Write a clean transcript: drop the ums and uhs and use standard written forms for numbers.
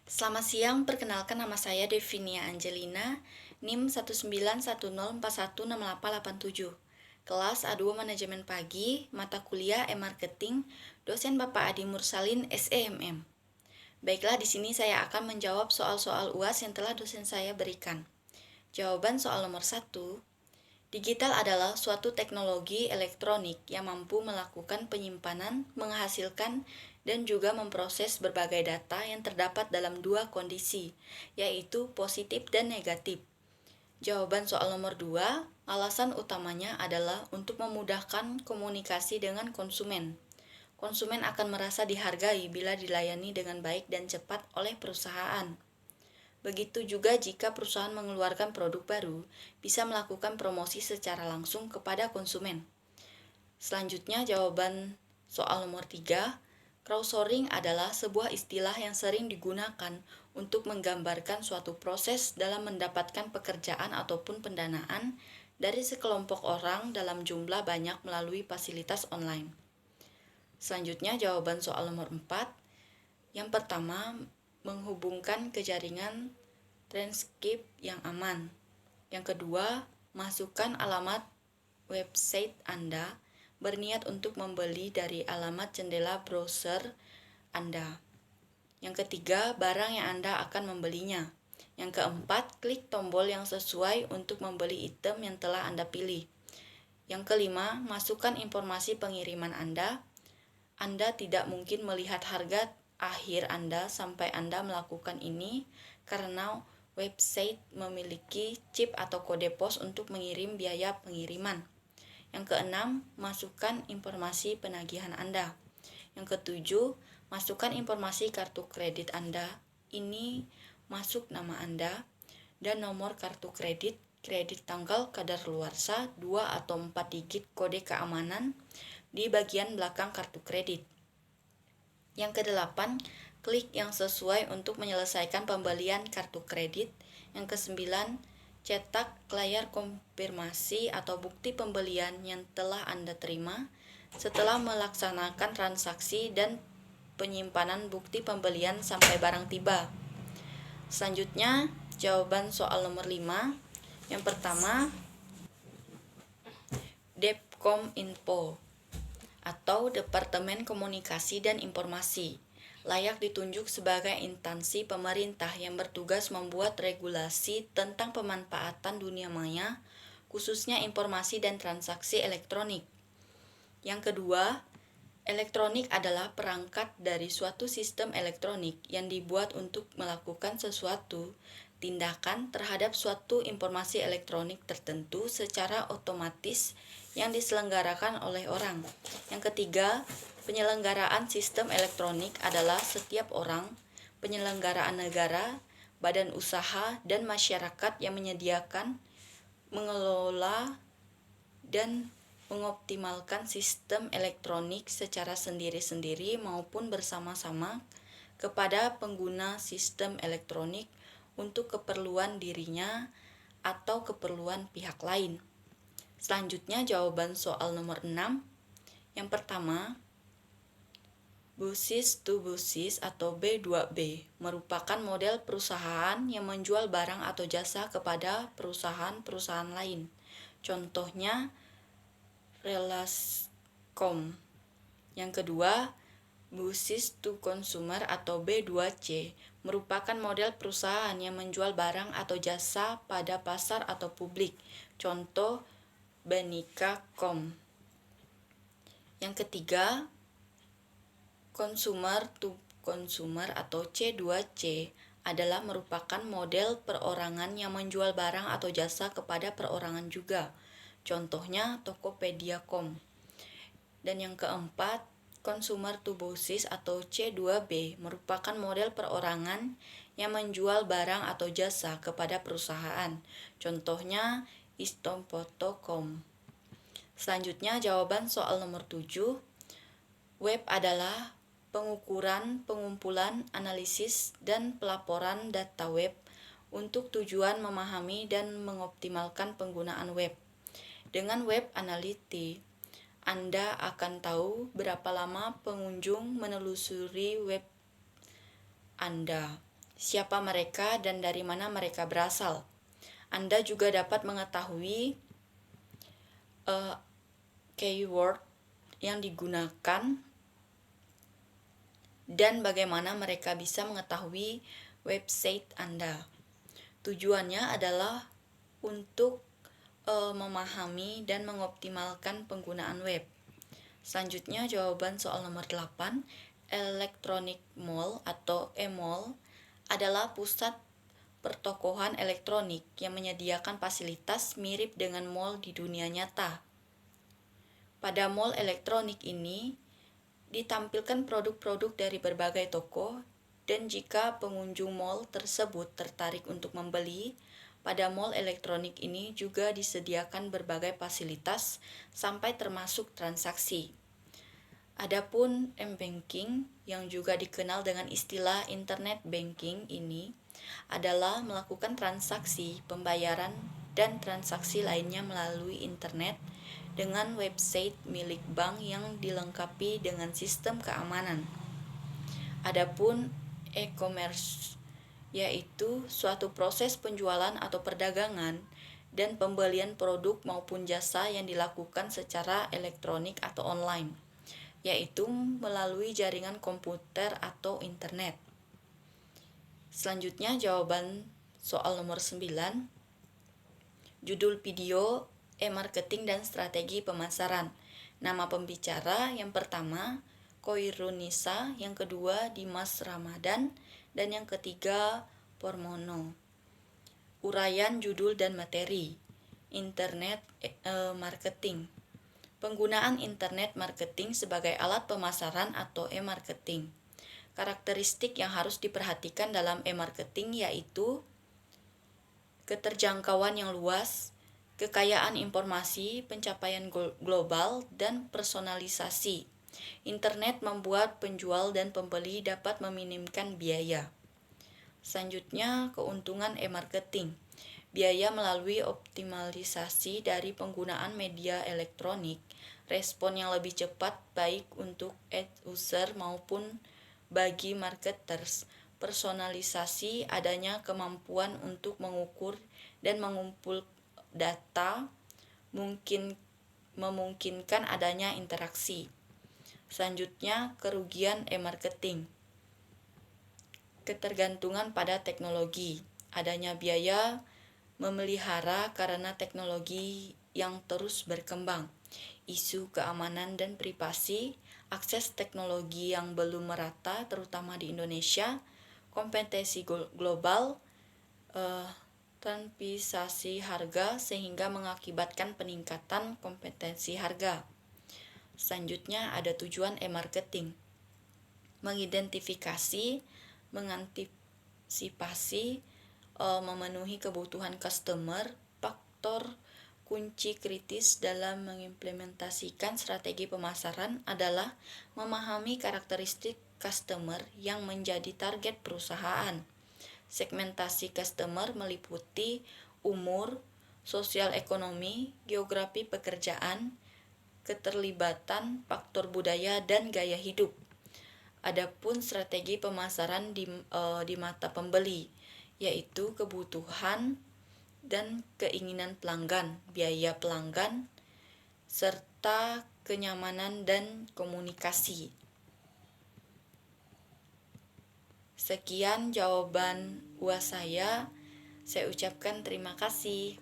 Selamat siang, perkenalkan nama saya Devinia Angelina, NIM 19104168887. Kelas A2 Manajemen Pagi, mata kuliah E-Marketing, dosen Bapak Adi Mursalin, SEMM. Baiklah, di sini saya akan menjawab soal-soal UAS yang telah dosen saya berikan. Jawaban soal nomor 1. Digital adalah suatu teknologi elektronik yang mampu melakukan penyimpanan, menghasilkan, dan juga memproses berbagai data yang terdapat dalam dua kondisi, yaitu positif dan negatif. Jawaban soal nomor 2, alasan utamanya adalah untuk memudahkan komunikasi dengan konsumen. Konsumen akan merasa dihargai bila dilayani dengan baik dan cepat oleh perusahaan. Begitu juga jika perusahaan mengeluarkan produk baru, bisa melakukan promosi secara langsung kepada konsumen. Selanjutnya jawaban soal nomor 3, crowdsourcing adalah sebuah istilah yang sering digunakan untuk menggambarkan suatu proses dalam mendapatkan pekerjaan ataupun pendanaan dari sekelompok orang dalam jumlah banyak melalui fasilitas online. Selanjutnya jawaban soal nomor 4, yang pertama, menghubungkan ke jaringan transkrip yang aman. Yang kedua, masukkan alamat website Anda, berniat untuk membeli dari alamat jendela browser Anda. Yang ketiga, barang yang Anda akan membelinya. Yang keempat, klik tombol yang sesuai untuk membeli item yang telah Anda pilih. Yang kelima, masukkan informasi pengiriman Anda. Anda tidak mungkin melihat harga akhir Anda sampai Anda melakukan ini karena website memiliki chip atau kode pos untuk mengirim biaya pengiriman. Yang keenam, masukkan informasi penagihan Anda. Yang ketujuh, masukkan informasi kartu kredit Anda. Ini masuk nama Anda dan nomor kartu kredit, tanggal kadaluarsa, 2 atau 4 digit kode keamanan di bagian belakang kartu kredit. Yang kedelapan, klik yang sesuai untuk menyelesaikan pembelian kartu kredit. Yang kesembilan, cetak layar konfirmasi atau bukti pembelian yang telah Anda terima setelah melaksanakan transaksi dan penyimpanan bukti pembelian sampai barang tiba. Selanjutnya, jawaban soal nomor 5. Yang pertama, Depkominfo atau Departemen Komunikasi dan Informasi layak ditunjuk sebagai instansi pemerintah yang bertugas membuat regulasi tentang pemanfaatan dunia maya, khususnya informasi dan transaksi elektronik. Yang kedua, elektronik adalah perangkat dari suatu sistem elektronik yang dibuat untuk melakukan sesuatu tindakan terhadap suatu informasi elektronik tertentu secara otomatis yang diselenggarakan oleh orang. Yang ketiga, penyelenggaraan sistem elektronik adalah setiap orang, penyelenggaraan negara, badan usaha, dan masyarakat yang menyediakan, mengelola, dan mengoptimalkan sistem elektronik secara sendiri-sendiri maupun bersama-sama kepada pengguna sistem elektronik untuk keperluan dirinya atau keperluan pihak lain. Selanjutnya jawaban soal nomor 6. Yang pertama, Business to Business atau B2B merupakan model perusahaan yang menjual barang atau jasa kepada perusahaan-perusahaan lain. Contohnya, Relascom. Yang kedua, Business to Consumer atau B2C merupakan model perusahaan yang menjual barang atau jasa pada pasar atau publik. Contoh, Benika.com. Yang ketiga, Consumer to Consumer atau C2C adalah merupakan model perorangan yang menjual barang atau jasa kepada perorangan juga. Contohnya Tokopedia.com. Dan yang keempat, Consumer to Business atau C2B merupakan model perorangan yang menjual barang atau jasa kepada perusahaan. Contohnya Istompoto.com. Selanjutnya jawaban soal nomor 7. Web adalah pengukuran, pengumpulan, analisis, dan pelaporan data web untuk tujuan memahami dan mengoptimalkan penggunaan web. Dengan web analytics, Anda akan tahu berapa lama pengunjung menelusuri web Anda. siapa mereka dan dari mana mereka berasal. Anda juga dapat mengetahui keyword yang digunakan dan bagaimana mereka bisa mengetahui website Anda. Tujuannya adalah untuk memahami dan mengoptimalkan penggunaan web. Selanjutnya jawaban soal nomor 8. Electronic Mall atau e-mall adalah pusat pertokohan elektronik yang menyediakan fasilitas mirip dengan mall di dunia nyata. Pada mall elektronik ini ditampilkan produk-produk dari berbagai toko, dan jika pengunjung mall tersebut tertarik untuk membeli, pada mall elektronik ini juga disediakan berbagai fasilitas sampai termasuk transaksi. Adapun m-banking yang juga dikenal dengan istilah internet banking ini adalah melakukan transaksi, pembayaran, dan transaksi lainnya melalui internet dengan website milik bank yang dilengkapi dengan sistem keamanan. Adapun e-commerce yaitu suatu proses penjualan atau perdagangan dan pembelian produk maupun jasa yang dilakukan secara elektronik atau online, yaitu melalui jaringan komputer atau internet. Selanjutnya jawaban soal nomor 9. Judul video e-marketing dan strategi pemasaran. Nama pembicara yang pertama Koirunisa, yang kedua Dimas Ramadan, dan yang ketiga Pormono. Uraian judul dan materi. Internet marketing. Penggunaan internet marketing sebagai alat pemasaran atau e-marketing. Karakteristik yang harus diperhatikan dalam e-marketing yaitu keterjangkauan yang luas, kekayaan informasi, pencapaian global, dan personalisasi. Internet membuat penjual dan pembeli dapat meminimkan biaya. Selanjutnya, keuntungan e-marketing. Biaya melalui optimalisasi dari penggunaan media elektronik, respon yang lebih cepat baik untuk end user maupun bagi marketers. Personalisasi, adanya kemampuan untuk mengukur dan mengumpul data, memungkinkan adanya interaksi. Selanjutnya, kerugian e-marketing. Ketergantungan pada teknologi. Adanya biaya memelihara karena teknologi yang terus berkembang. Isu keamanan dan privasi, akses teknologi yang belum merata terutama di Indonesia, kompetensi global, transpisasi harga sehingga mengakibatkan peningkatan kompetensi harga. Selanjutnya ada tujuan e-marketing. Mengidentifikasi, mengantisipasi, memenuhi kebutuhan customer. Faktor kunci kritis dalam mengimplementasikan strategi pemasaran adalah memahami karakteristik customer yang menjadi target perusahaan. Segmentasi customer meliputi umur, sosial ekonomi, geografi pekerjaan, keterlibatan, faktor budaya, dan gaya hidup. Adapun strategi pemasaran di mata pembeli, yaitu kebutuhan dan keinginan pelanggan, biaya pelanggan, serta kenyamanan dan komunikasi. Sekian jawaban UAS saya. Saya ucapkan terima kasih.